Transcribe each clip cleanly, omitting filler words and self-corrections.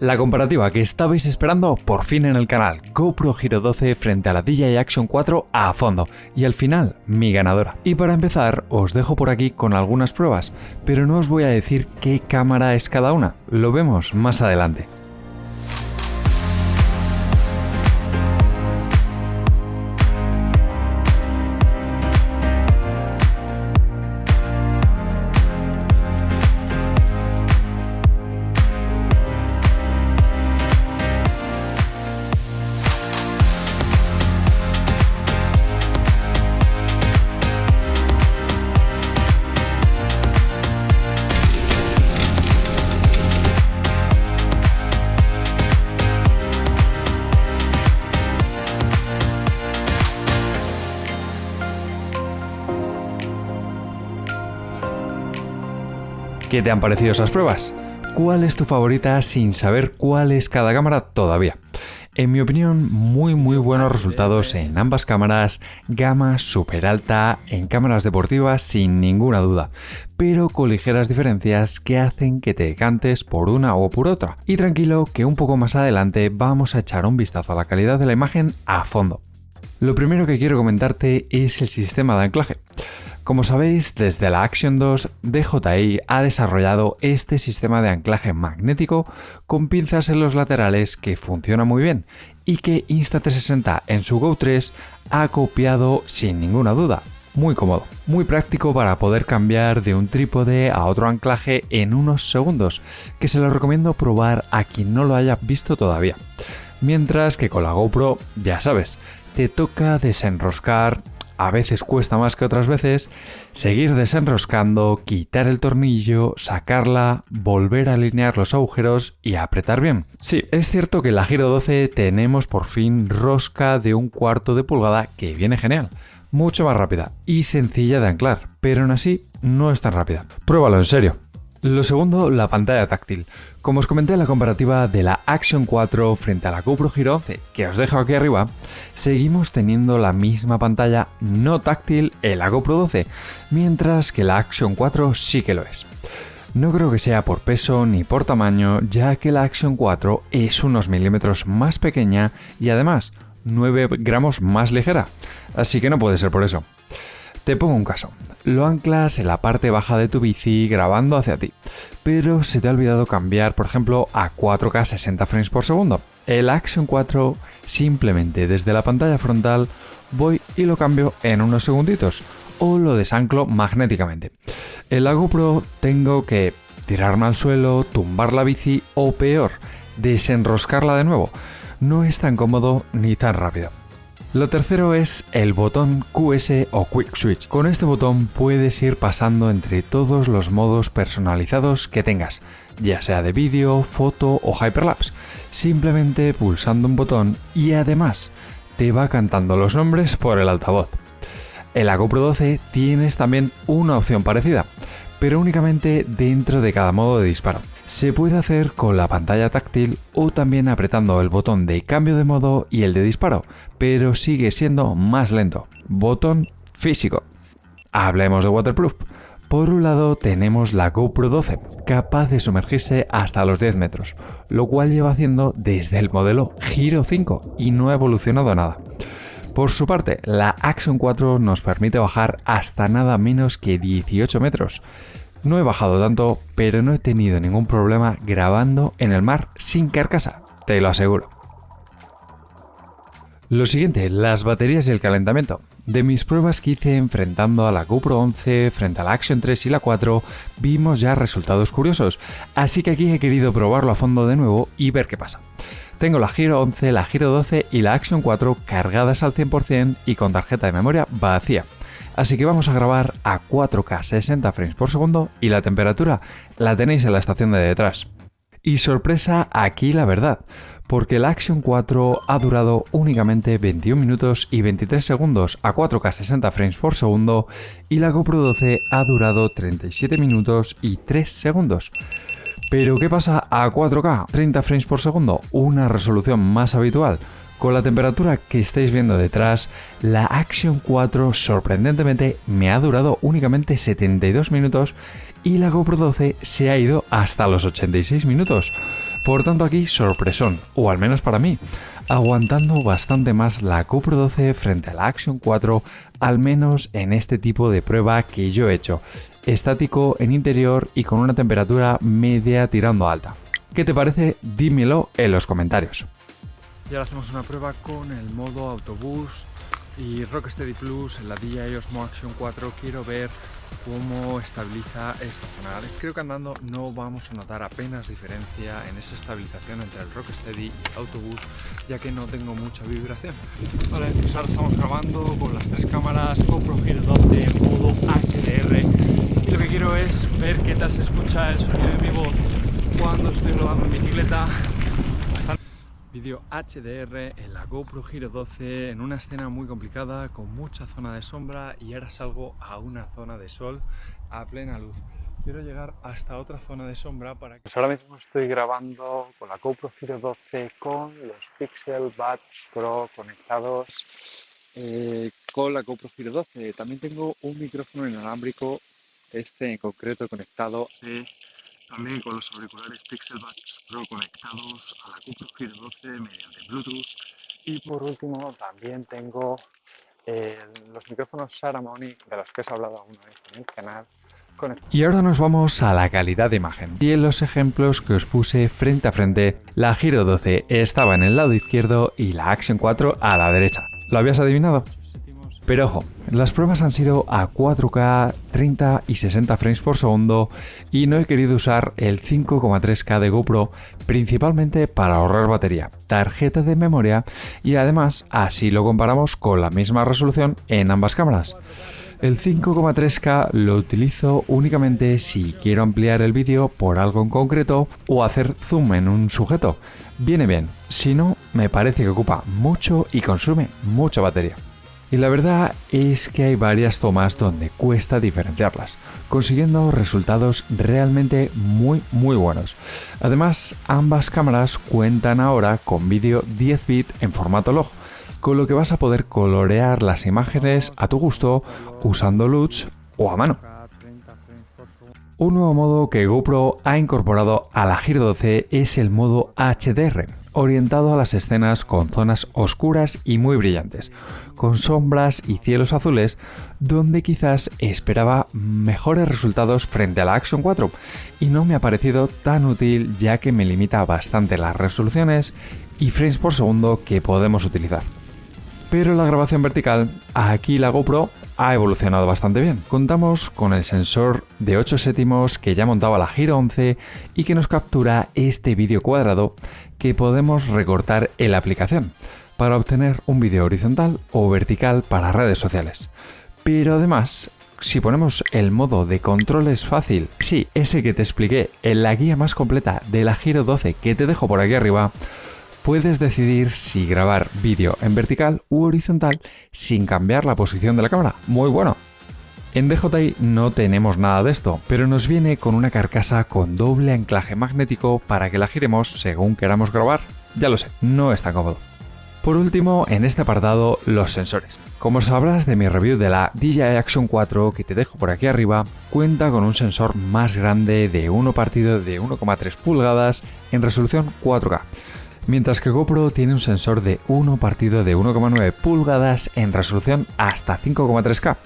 La comparativa que estabais esperando por fin en el canal, GoPro Hero 12 frente a la DJI Action 4 a fondo y al final mi ganadora. Y para empezar os dejo por aquí con algunas pruebas, pero no os voy a decir qué cámara es cada una, lo vemos más adelante. ¿Qué te han parecido esas pruebas? ¿Cuál es tu favorita sin saber cuál es cada cámara todavía? En mi opinión, muy buenos resultados en ambas cámaras, gama súper alta, en cámaras deportivas sin ninguna duda, pero con ligeras diferencias que hacen que te decantes por una o por otra. Y tranquilo que un poco más adelante vamos a echar un vistazo a la calidad de la imagen a fondo. Lo primero que quiero comentarte es el sistema de anclaje. Como sabéis, desde la Action 2, DJI ha desarrollado este sistema de anclaje magnético con pinzas en los laterales que funciona muy bien y que Insta360 en su Go 3 ha copiado sin ninguna duda. Muy cómodo, muy práctico para poder cambiar de un trípode a otro anclaje en unos segundos, que se lo recomiendo probar a quien no lo haya visto todavía. Mientras que con la GoPro, ya sabes, te toca desenroscar. A veces cuesta más que otras veces, seguir desenroscando, quitar el tornillo, sacarla, volver a alinear los agujeros y apretar bien. Sí, es cierto que en la Hero 12 tenemos por fin rosca de 1/4 de pulgada que viene genial, mucho más rápida y sencilla de anclar, pero aún así no es tan rápida. Pruébalo en serio. Lo segundo, la pantalla táctil. Como os comenté en la comparativa de la Action 4 frente a la GoPro Hero 11, que os dejo aquí arriba, seguimos teniendo la misma pantalla no táctil en la GoPro 12, mientras que la Action 4 sí que lo es. No creo que sea por peso ni por tamaño, ya que la Action 4 es unos milímetros más pequeña y además 9 gramos más ligera, así que no puede ser por eso. Te pongo un caso, lo anclas en la parte baja de tu bici grabando hacia ti, pero se te ha olvidado cambiar, por ejemplo, a 4K 60 frames por segundo. El Action 4 simplemente desde la pantalla frontal voy y lo cambio en unos segunditos o lo desanclo magnéticamente. En la GoPro tengo que tirarme al suelo, tumbar la bici o peor, desenroscarla de nuevo. No es tan cómodo ni tan rápido. Lo tercero es el botón QS o Quick Switch. Con este botón puedes ir pasando entre todos los modos personalizados que tengas, ya sea de vídeo, foto o hyperlapse, simplemente pulsando un botón y además te va cantando los nombres por el altavoz. En la GoPro 12 tienes también una opción parecida, pero únicamente dentro de cada modo de disparo. Se puede hacer con la pantalla táctil o también apretando el botón de cambio de modo y el de disparo, pero sigue siendo más lento. Botón físico. Hablemos de waterproof. Por un lado tenemos la GoPro 12, capaz de sumergirse hasta los 10 metros, lo cual lleva haciendo desde el modelo Hero 5 y no ha evolucionado nada. Por su parte, la Action 4 nos permite bajar hasta nada menos que 18 metros. No he bajado tanto, pero no he tenido ningún problema grabando en el mar sin carcasa, te lo aseguro. Lo siguiente, las baterías y el calentamiento. De mis pruebas que hice enfrentando a la GoPro 11 frente a la Action 3 y la 4, vimos ya resultados curiosos, así que aquí he querido probarlo a fondo de nuevo y ver qué pasa. Tengo la Hero 11, la Hero 12 y la Action 4 cargadas al 100% y con tarjeta de memoria vacía. Así que vamos a grabar a 4K 60 frames por segundo y la temperatura la tenéis en la estación de detrás. Y sorpresa aquí la verdad, porque la Action 4 ha durado únicamente 21 minutos y 23 segundos a 4K 60 frames por segundo y la GoPro 12 ha durado 37 minutos y 3 segundos. Pero ¿qué pasa a 4K 30 frames por segundo? Una resolución más habitual. Con la temperatura que estáis viendo detrás, la Action 4 sorprendentemente me ha durado únicamente 72 minutos y la GoPro 12 se ha ido hasta los 86 minutos. Por tanto aquí sorpresón, o al menos para mí, aguantando bastante más la GoPro 12 frente a la Action 4, al menos en este tipo de prueba que yo he hecho, estático en interior y con una temperatura media tirando alta. ¿Qué te parece? Dímelo en los comentarios. Y ahora hacemos una prueba con el modo autobús y Rocksteady Plus en la DJI Osmo Action 4. Quiero ver cómo estabiliza esta zona. Creo que andando no vamos a notar apenas diferencia en esa estabilización entre el Rocksteady y el autobús, ya que no tengo mucha vibración. Vale, pues ahora estamos grabando con las tres cámaras GoPro Hero 12 en modo HDR y lo que quiero es ver qué tal se escucha el sonido de mi voz cuando estoy rodando en bicicleta. Vídeo HDR en la GoPro Hero 12 en una escena muy complicada con mucha zona de sombra, y ahora salgo a una zona de sol a plena luz. Quiero llegar hasta otra zona de sombra para que... Pues ahora mismo estoy grabando con la GoPro Hero 12 con los Pixel Buds Pro conectados con la GoPro Hero 12. También tengo un micrófono inalámbrico, este en concreto conectado también con los auriculares Pixel Buds Pro conectados a la GoPro Hero 12 mediante Bluetooth. Y por último también tengo los micrófonos Saramonic de los que os he hablado alguna vez en el canal. Y ahora nos vamos a la calidad de imagen. Y en los ejemplos que os puse frente a frente, la Hero 12 estaba en el lado izquierdo y la Action 4 a la derecha. ¿Lo habías adivinado? Pero ojo, las pruebas han sido a 4K, 30 y 60 frames por segundo y no he querido usar el 5,3K de GoPro principalmente para ahorrar batería, tarjeta de memoria y además así lo comparamos con la misma resolución en ambas cámaras. El 5,3K lo utilizo únicamente si quiero ampliar el vídeo por algo en concreto o hacer zoom en un sujeto. Viene bien, si no me parece que ocupa mucho y consume mucha batería. Y la verdad es que hay varias tomas donde cuesta diferenciarlas, consiguiendo resultados realmente muy buenos. Además, ambas cámaras cuentan ahora con vídeo 10 bit en formato log, con lo que vas a poder colorear las imágenes a tu gusto usando LUTs o a mano. Un nuevo modo que GoPro ha incorporado a la Hero 12 es el modo HDR, orientado a las escenas con zonas oscuras y muy brillantes, con sombras y cielos azules, donde quizás esperaba mejores resultados frente a la Action 4, y no me ha parecido tan útil ya que me limita bastante las resoluciones y frames por segundo que podemos utilizar. Pero la grabación vertical, aquí la GoPro ha evolucionado bastante bien. Contamos con el sensor de 8 sétimos que ya montaba la Hero 11 y que nos captura este vídeo cuadrado que podemos recortar en la aplicación para obtener un vídeo horizontal o vertical para redes sociales. Pero además, si ponemos el modo de controles fácil, sí, ese que te expliqué en la guía más completa de la Hero 12 que te dejo por aquí arriba, puedes decidir si grabar vídeo en vertical u horizontal sin cambiar la posición de la cámara. Muy bueno. En DJI no tenemos nada de esto, pero nos viene con una carcasa con doble anclaje magnético para que la giremos según queramos grabar. Ya lo sé, no es tan cómodo. Por último, en este apartado, los sensores. Como sabrás de mi review de la DJI Action 4 que te dejo por aquí arriba, cuenta con un sensor más grande de 1/1,3 pulgadas en resolución 4K. Mientras que GoPro tiene un sensor de 1/1,9 pulgadas en resolución hasta 5,3K.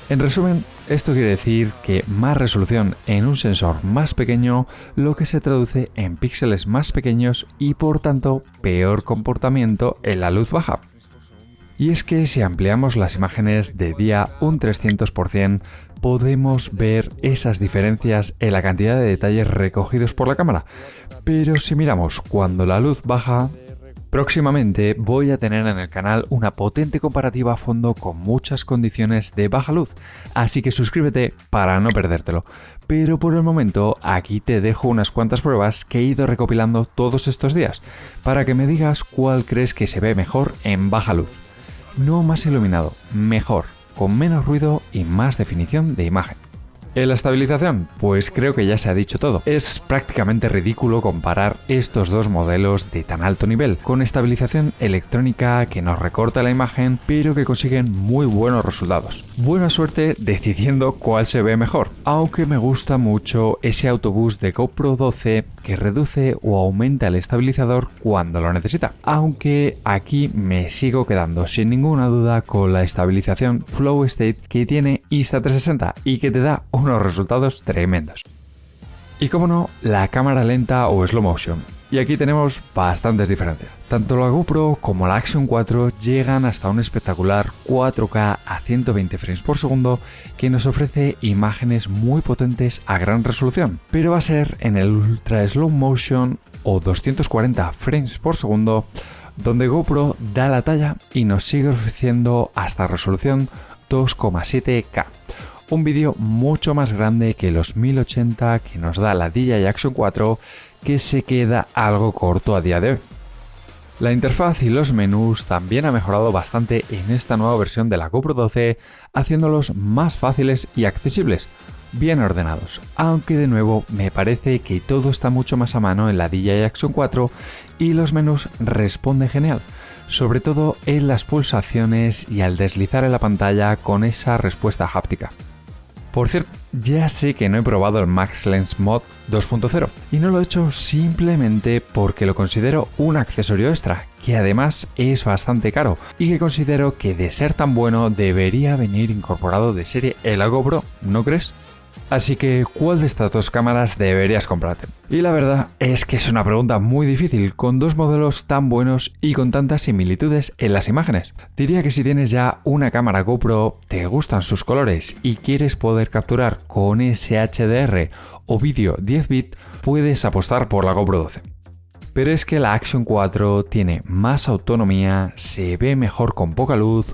En resumen, esto quiere decir que más resolución en un sensor más pequeño, lo que se traduce en píxeles más pequeños y por tanto peor comportamiento en la luz baja. Y es que si ampliamos las imágenes de día un 300%, podemos ver esas diferencias en la cantidad de detalles recogidos por la cámara. Pero si miramos cuando la luz baja, próximamente voy a tener en el canal una potente comparativa a fondo con muchas condiciones de baja luz, así que suscríbete para no perdértelo. Pero por el momento aquí te dejo unas cuantas pruebas que he ido recopilando todos estos días, para que me digas cuál crees que se ve mejor en baja luz. No más iluminado, mejor, con menos ruido y más definición de imagen. En la estabilización, pues creo que ya se ha dicho todo. Es prácticamente ridículo comparar estos dos modelos de tan alto nivel, con estabilización electrónica que nos recorta la imagen, pero que consiguen muy buenos resultados. Buena suerte decidiendo cuál se ve mejor, aunque me gusta mucho ese autobús de GoPro 12 que reduce o aumenta el estabilizador cuando lo necesita. Aunque aquí me sigo quedando sin ninguna duda con la estabilización Flow State que tiene Insta360 y que te da unos resultados tremendos. Y como no, la cámara lenta o slow motion. Y aquí tenemos bastantes diferencias. Tanto la GoPro como la Action 4 llegan hasta un espectacular 4K a 120 frames por segundo que nos ofrece imágenes muy potentes a gran resolución. Pero va a ser en el Ultra Slow Motion o 240 frames por segundo donde GoPro da la talla y nos sigue ofreciendo hasta resolución 2,7K. Un vídeo mucho más grande que los 1080 que nos da la DJI Action 4, que se queda algo corto a día de hoy. La interfaz y los menús también ha mejorado bastante en esta nueva versión de la GoPro 12, haciéndolos más fáciles y accesibles, bien ordenados, aunque de nuevo me parece que todo está mucho más a mano en la DJI Action 4 y los menús responden genial, sobre todo en las pulsaciones y al deslizar en la pantalla con esa respuesta háptica. Por cierto, ya sé que no he probado el Max Lens Mod 2.0 y no lo he hecho simplemente porque lo considero un accesorio extra, que además es bastante caro y que considero que de ser tan bueno debería venir incorporado de serie en la GoPro, ¿no crees? Así que, ¿cuál de estas dos cámaras deberías comprarte? Y la verdad es que es una pregunta muy difícil, con dos modelos tan buenos y con tantas similitudes en las imágenes. Diría que si tienes ya una cámara GoPro, te gustan sus colores y quieres poder capturar con ese HDR o vídeo 10 bit, puedes apostar por la GoPro 12. Pero es que la Action 4 tiene más autonomía, se ve mejor con poca luz,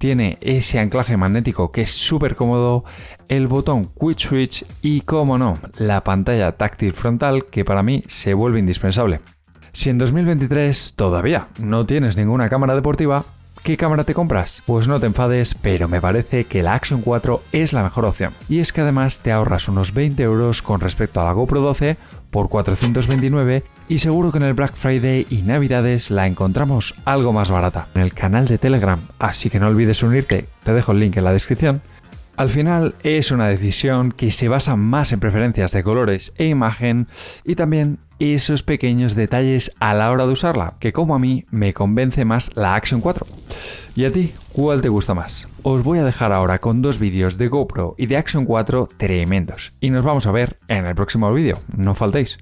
tiene ese anclaje magnético que es súper cómodo, el botón Quick Switch y, como no, la pantalla táctil frontal que para mí se vuelve indispensable. Si en 2023 todavía no tienes ninguna cámara deportiva, ¿qué cámara te compras? Pues no te enfades, pero me parece que la Action 4 es la mejor opción. Y es que además te ahorras unos 20 euros con respecto a la GoPro 12 por 429 y seguro que en el Black Friday y Navidades la encontramos algo más barata en el canal de Telegram, así que no olvides unirte, te dejo el link en la descripción. Al final es una decisión que se basa más en preferencias de colores e imagen y también esos pequeños detalles a la hora de usarla, que como a mí me convence más la Action 4. ¿Y a ti cuál te gusta más? Os voy a dejar ahora con dos vídeos de GoPro y de Action 4 tremendos y nos vamos a ver en el próximo vídeo, no faltéis.